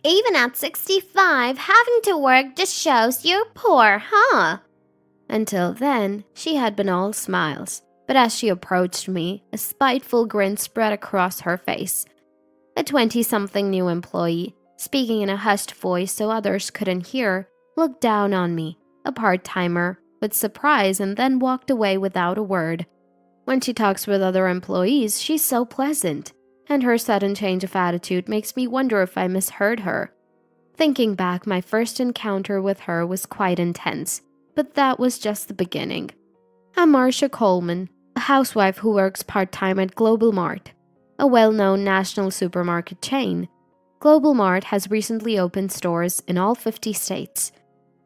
Even at 65, having to work just shows you're poor, huh? Until then, she had been all smiles, but as she approached me, a spiteful grin spread across her face. A 20-something new employee, speaking in a hushed voice so others couldn't hear, looked down on me, a part-timer, with surprise and then walked away without a word. When she talks with other employees, she's so pleasant, and her sudden change of attitude makes me wonder if I misheard her. Thinking back, my first encounter with her was quite intense, but that was just the beginning. I'm Marcia Coleman, a housewife who works part-time at Global Mart, a well-known national supermarket chain. Global Mart has recently opened stores in all 50 states.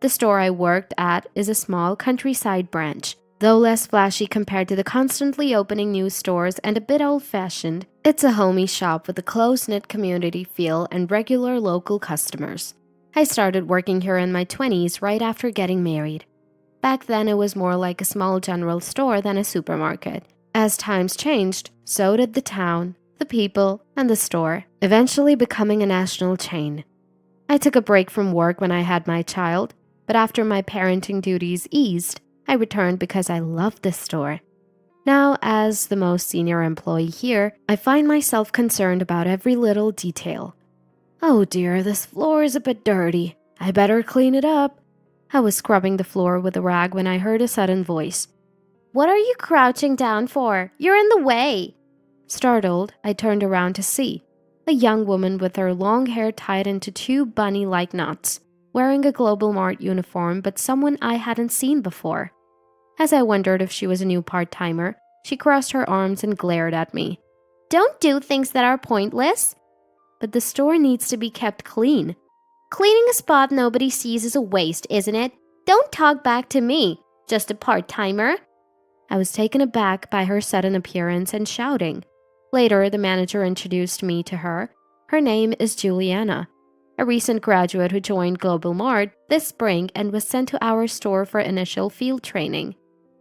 The store I worked at is a small countryside branch. Though less flashy compared to the constantly opening new stores and a bit old-fashioned, it's a homey shop with a close-knit community feel and regular local customers. I started working here in my 20s right after getting married. Back then it was more like a small general store than a supermarket. As times changed, so did the town, the people, and the store, eventually becoming a national chain. I took a break from work when I had my child, but after my parenting duties eased, I returned because I loved this store. Now, as the most senior employee here, I find myself concerned about every little detail. Oh dear, this floor is a bit dirty. I better clean it up. I was scrubbing the floor with a rag when I heard a sudden voice. What are you crouching down for? You're in the way. Startled, I turned around to see a young woman with her long hair tied into two bunny-like knots, wearing a Global Mart uniform, but someone I hadn't seen before. As I wondered if she was a new part-timer, she crossed her arms and glared at me. Don't do things that are pointless. But the store needs to be kept clean. Cleaning a spot nobody sees is a waste, isn't it? Don't talk back to me. Just a part-timer. I was taken aback by her sudden appearance and shouting. Later, the manager introduced me to her. Her name is Juliana, a recent graduate who joined Global Mart this spring and was sent to our store for initial field training.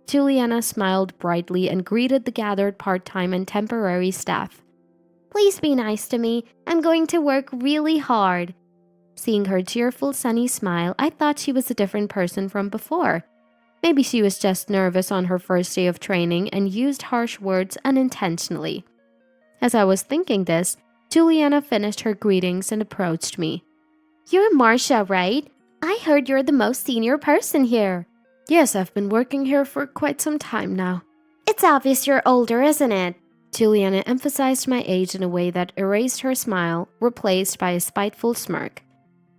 Juliana smiled brightly and greeted the gathered part-time and temporary staff. Please be nice to me. I'm going to work really hard. Seeing her cheerful, sunny smile, I thought she was a different person from before. Maybe she was just nervous on her first day of training and used harsh words unintentionally. As I was thinking this, Juliana finished her greetings and approached me. You're Marcia, right? I heard you're the most senior person here. Yes, I've been working here for quite some time now. It's obvious you're older, isn't it? Juliana emphasized my age in a way that erased her smile, replaced by a spiteful smirk.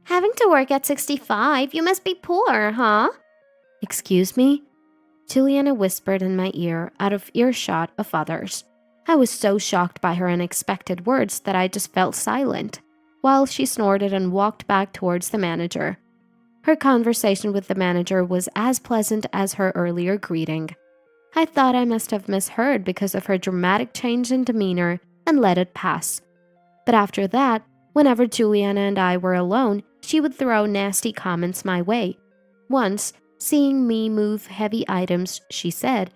Having to work at 65, you must be poor, huh? Excuse me? Juliana whispered in my ear, out of earshot of others. I was so shocked by her unexpected words that I just fell silent, while she snorted and walked back towards the manager. Her conversation with the manager was as pleasant as her earlier greeting. I thought I must have misheard because of her dramatic change in demeanor and let it pass. But after that, whenever Juliana and I were alone, she would throw nasty comments my way. Once, seeing me move heavy items, she said,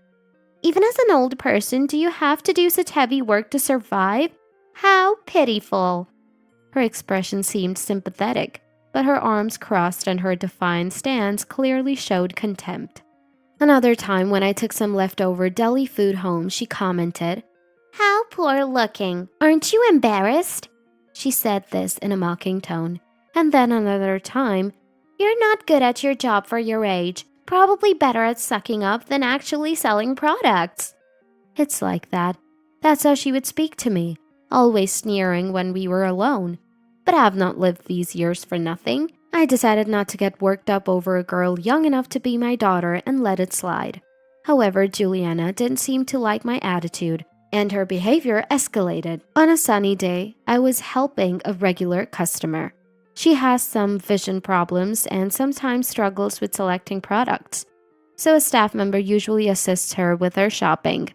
Even as an old person, do you have to do such heavy work to survive? How pitiful. Her expression seemed sympathetic, but her arms crossed and her defiant stance clearly showed contempt. Another time when I took some leftover deli food home, she commented, How poor looking. Aren't you embarrassed? She said this in a mocking tone. And then another time, You're not good at your job for your age. Probably better at sucking up than actually selling products. It's like that. That's how she would speak to me, always sneering when we were alone. But I've not lived these years for nothing. I decided not to get worked up over a girl young enough to be my daughter and let it slide. However, Juliana didn't seem to like my attitude, and her behavior escalated. On a sunny day, I was helping a regular customer. She has some vision problems and sometimes struggles with selecting products, so a staff member usually assists her with her shopping.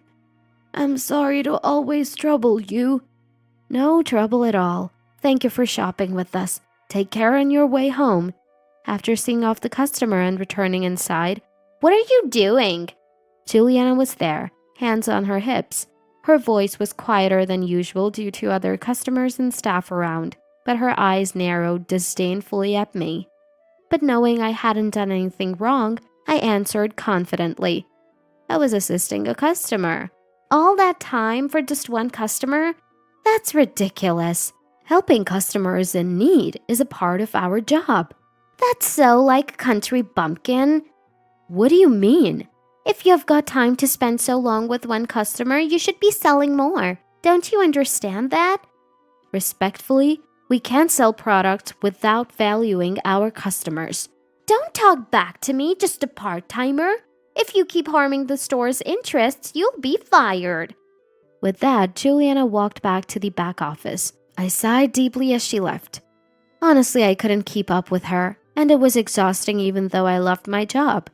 I'm sorry to always trouble you. No trouble at all. Thank you for shopping with us. Take care on your way home. After seeing off the customer and returning inside, What are you doing? Juliana was there, hands on her hips. Her voice was quieter than usual due to other customers and staff around, but her eyes narrowed disdainfully at me. But knowing I hadn't done anything wrong, I answered confidently. I was assisting a customer. All that time for just one customer? That's ridiculous. Helping customers in need is a part of our job. That's so like country bumpkin. What do you mean? If you've got time to spend so long with one customer, you should be selling more. Don't you understand that? Respectfully, we can't sell products without valuing our customers. Don't talk back to me, just a part-timer. If you keep harming the store's interests, you'll be fired. With that, Juliana walked back to the back office. I sighed deeply as she left. Honestly, I couldn't keep up with her, and it was exhausting even though I loved my job.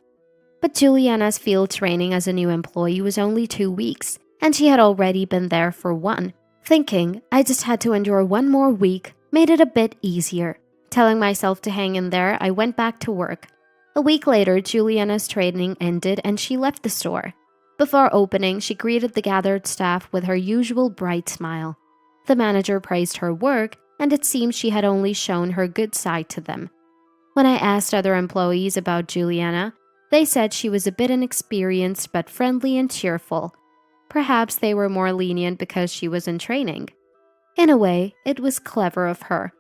But Juliana's field training as a new employee was only 2 weeks, and she had already been there for 1. Thinking I just had to endure 1 more week made it a bit easier. Telling myself to hang in there, I went back to work. A week later, Juliana's training ended and she left the store. Before opening, she greeted the gathered staff with her usual bright smile. The manager praised her work, and it seemed she had only shown her good side to them. When I asked other employees about Juliana, they said she was a bit inexperienced but friendly and cheerful. Perhaps they were more lenient because she was in training. In a way, it was clever of her.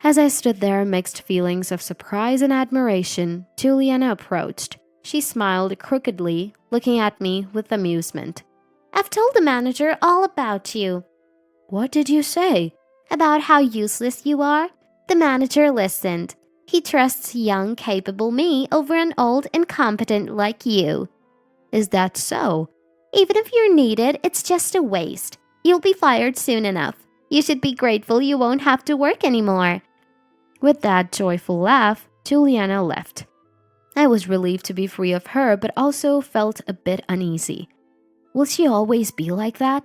As I stood there, mixed feelings of surprise and admiration, Juliana approached. She smiled crookedly, looking at me with amusement. I've told the manager all about you. What did you say? About how useless you are? The manager listened. He trusts young, capable me over an old, incompetent like you. Is that so? Even if you're needed, it's just a waste. You'll be fired soon enough. You should be grateful you won't have to work anymore. With that joyful laugh, Juliana left. I was relieved to be free of her, but also felt a bit uneasy. Will she always be like that?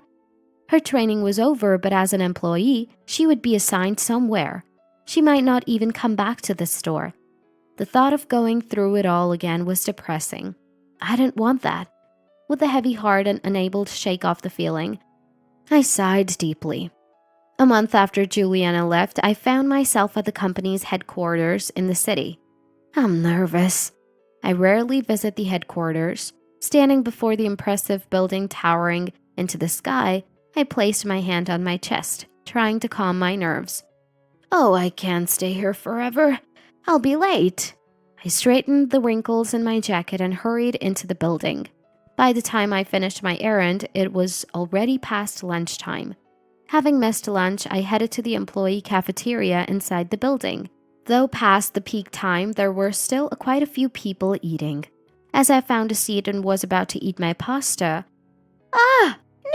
Her training was over, but as an employee, she would be assigned somewhere. She might not even come back to the store. The thought of going through it all again was depressing. I didn't want that. With a heavy heart and unable to shake off the feeling, I sighed deeply. A month after Juliana left, I found myself at the company's headquarters in the city. I'm nervous. I rarely visit the headquarters. Standing before the impressive building towering into the sky, I placed my hand on my chest, trying to calm my nerves. Oh, I can't stay here forever. I'll be late. I straightened the wrinkles in my jacket and hurried into the building. By the time I finished my errand, it was already past lunchtime. Having missed lunch, I headed to the employee cafeteria inside the building. Though past the peak time, there were still quite a few people eating. As I found a seat and was about to eat my pasta,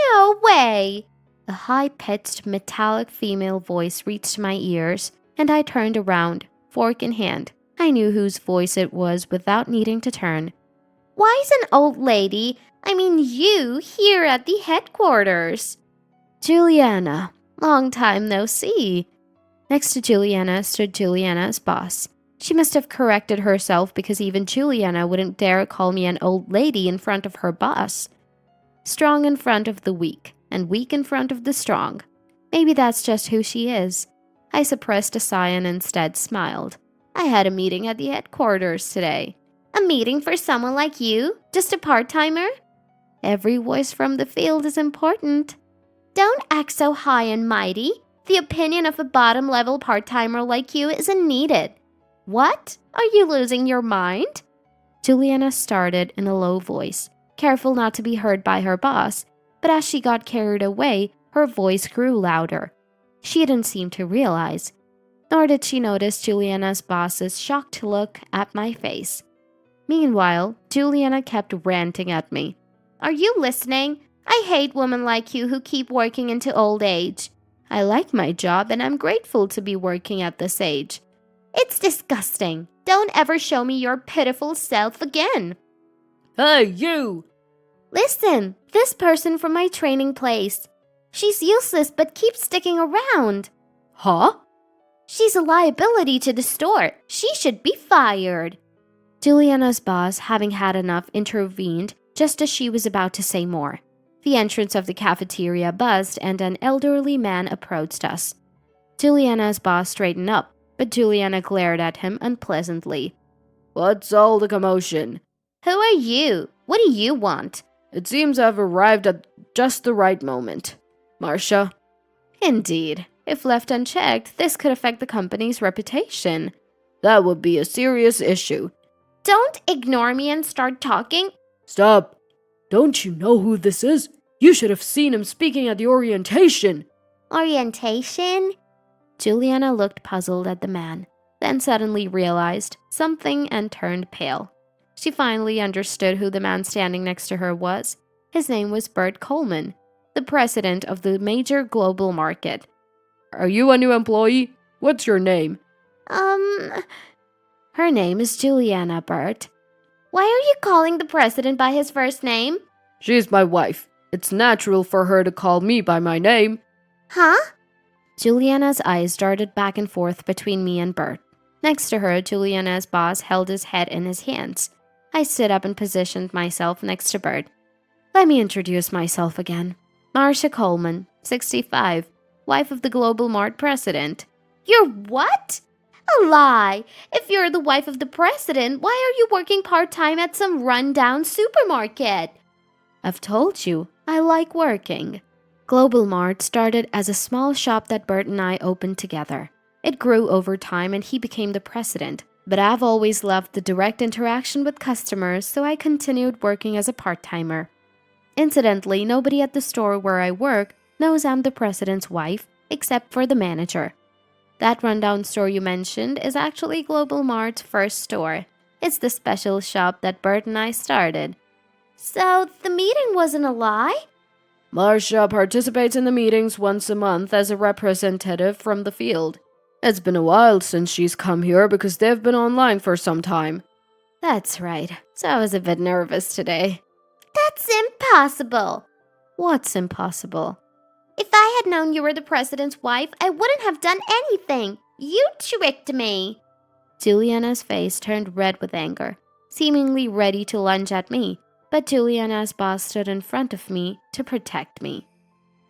no way! A high-pitched, metallic female voice reached my ears, and I turned around, fork in hand. I knew whose voice it was without needing to turn. Why is an old lady, you, here at the headquarters? Juliana, long time no see. Next to Juliana stood Juliana's boss. She must have corrected herself because even Juliana wouldn't dare call me an old lady in front of her boss. Strong in front of the weak, and weak in front of the strong. Maybe that's just who she is. I suppressed a sigh and instead smiled. I had a meeting at the headquarters today. A meeting for someone like you? Just a part-timer? Every voice from the field is important. Don't act so high and mighty. The opinion of a bottom-level part-timer like you isn't needed. What? Are you losing your mind? Juliana started in a low voice, careful not to be heard by her boss, but as she got carried away, her voice grew louder. She didn't seem to realize, nor did she notice Juliana's boss's shocked look at my face. Meanwhile, Juliana kept ranting at me. Are you listening? I hate women like you who keep working into old age. I like my job and I'm grateful to be working at this age. It's disgusting. Don't ever show me your pitiful self again. Hey, you! Listen, this person from my training place. She's useless but keeps sticking around. Huh? She's a liability to the store. She should be fired. Juliana's boss, having had enough, intervened just as she was about to say more. The entrance of the cafeteria buzzed and an elderly man approached us. Juliana's boss straightened up, but Juliana glared at him unpleasantly. What's all the commotion? Who are you? What do you want? It seems I've arrived at just the right moment. Marcia? Indeed. If left unchecked, this could affect the company's reputation. That would be a serious issue. Don't ignore me and start talking. Stop. Don't you know who this is? You should have seen him speaking at the orientation. Orientation? Juliana looked puzzled at the man, then suddenly realized something and turned pale. She finally understood who the man standing next to her was. His name was Bert Coleman, the president of the major global market. Are you a new employee? What's your name? Her name is Juliana, Bert. Why are you calling the president by his first name? She's my wife. It's natural for her to call me by my name. Huh? Juliana's eyes darted back and forth between me and Bert. Next to her, Juliana's boss held his head in his hands. I stood up and positioned myself next to Bert. Let me introduce myself again. Marcia Coleman, 65, wife of the Global Mart president. You're what? A lie. If you're the wife of the president, why are you working part-time at some rundown supermarket? I've told you, I like working. Global Mart started as a small shop that Bert and I opened together. It grew over time and he became the president, but I've always loved the direct interaction with customers, so I continued working as a part-timer. Incidentally, nobody at the store where I work knows I'm the president's wife, except for the manager. That rundown store you mentioned is actually Global Mart's first store. It's the special shop that Bert and I started. So, the meeting wasn't a lie? Marcia participates in the meetings once a month as a representative from the field. It's been a while since she's come here because they've been online for some time. That's right. So I was a bit nervous today. That's impossible. What's impossible? If I had known you were the president's wife, I wouldn't have done anything. You tricked me. Juliana's face turned red with anger, seemingly ready to lunge at me, but Juliana's boss stood in front of me to protect me.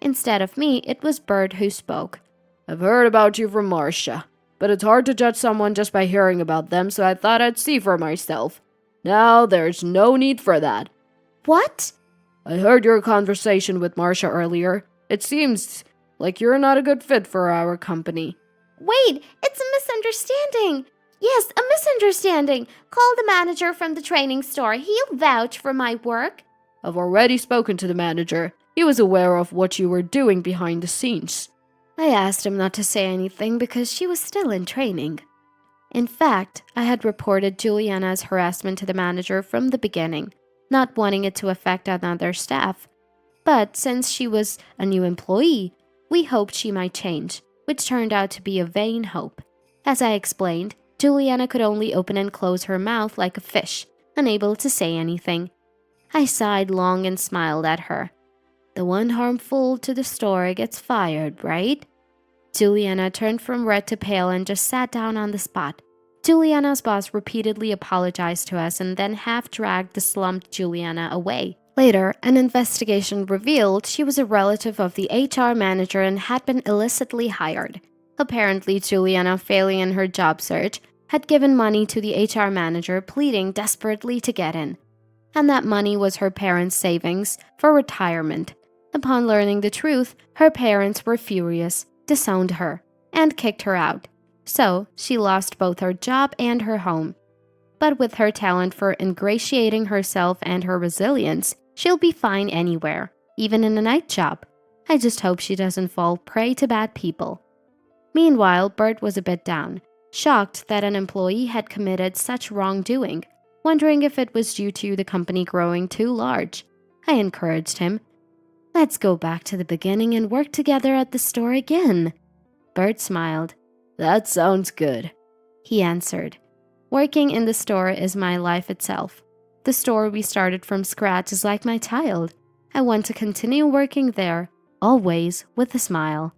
Instead of me, it was Bert who spoke. I've heard about you from Marcia, but it's hard to judge someone just by hearing about them, so I thought I'd see for myself. Now, there's no need for that. What? I heard your conversation with Marcia earlier. It seems like you're not a good fit for our company. Wait, it's a misunderstanding. Yes, a misunderstanding. Call the manager from the training store. He'll vouch for my work. I've already spoken to the manager. He was aware of what you were doing behind the scenes. I asked him not to say anything because she was still in training. In fact, I had reported Juliana's harassment to the manager from the beginning, not wanting it to affect another staff. But since she was a new employee, we hoped she might change, which turned out to be a vain hope. As I explained, Juliana could only open and close her mouth like a fish, unable to say anything. I sighed long and smiled at her. The one harmful to the store gets fired, right? Juliana turned from red to pale and just sat down on the spot. Juliana's boss repeatedly apologized to us and then half-dragged the slumped Juliana away. Later, an investigation revealed she was a relative of the HR manager and had been illicitly hired. Apparently, Juliana, failing in her job search, had given money to the HR manager, pleading desperately to get in. And that money was her parents' savings for retirement. Upon learning the truth, her parents were furious, disowned her, and kicked her out. So, she lost both her job and her home. But with her talent for ingratiating herself and her resilience, she'll be fine anywhere, even in a night job. I just hope she doesn't fall prey to bad people. Meanwhile, Bert was a bit down, shocked that an employee had committed such wrongdoing, wondering if it was due to the company growing too large. I encouraged him. Let's go back to the beginning and work together at the store again. Bert smiled. That sounds good, he answered. Working in the store is my life itself. The store we started from scratch is like my child. I want to continue working there, always with a smile.